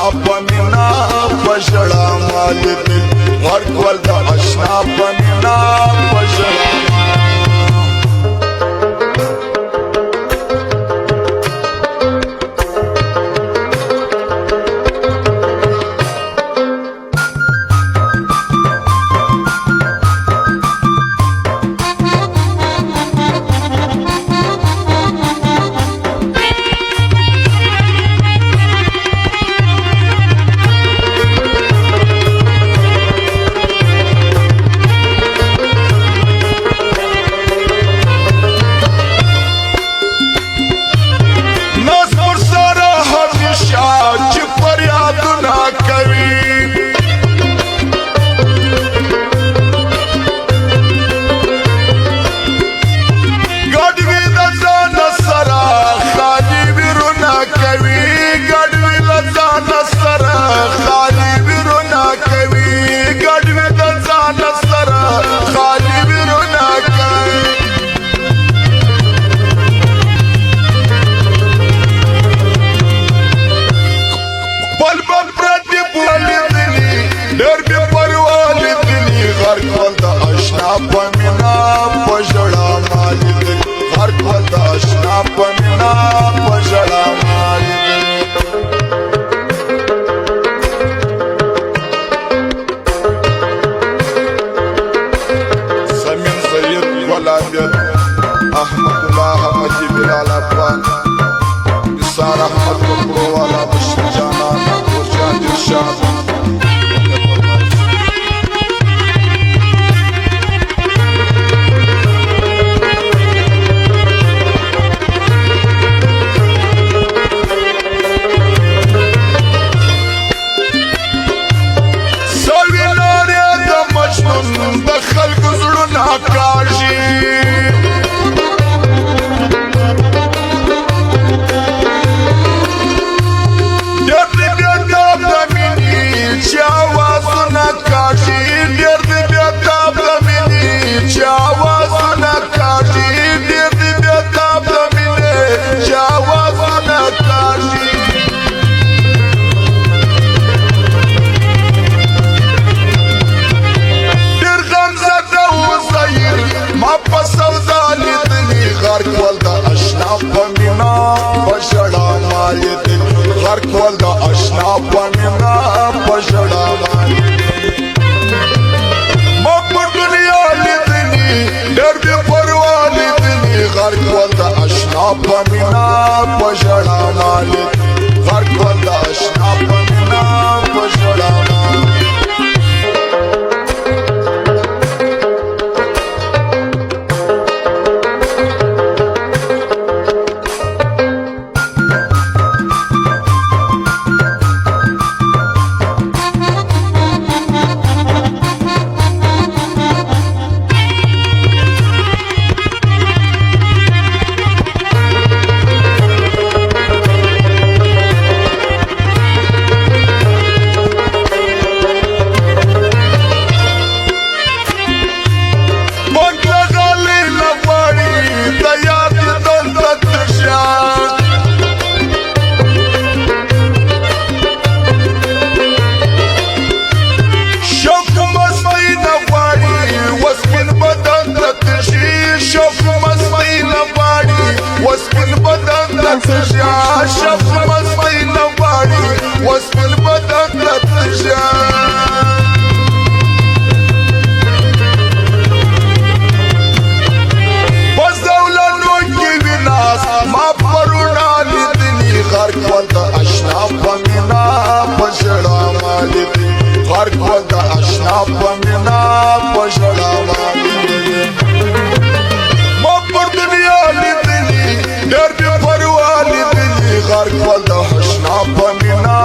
اشنا پمینا پشڑا مالدی غرق والدا اشنا پمینا پشڑا پمینا پشڑا مالدی غرق والدا اشنا پمینا پشڑا مالدی سمین سید ولادت احمد اللہ حمدی بلال افغان نثار احمد بکرو والا بشر جانان خوشان ارشاد غرق والدا اشنا پمینا پشڑا مالدی مقبر دنیا لیدنی درد پروا لیدنی غرق والدا اشنا پمینا پشڑا مالدی غرق والدا اشنا پمینا پشڑا مالدی شف مزمي نواري واسم البدن للتجار بس دولة نوكي بناس ما برونا لدني غرق والدا اشنا پمینا پشڑا مالدي غرق والدا اشنا پمینا پشڑا مالدي مقبر دنیا لدني درد پروا غرق والدا اشنا پمینا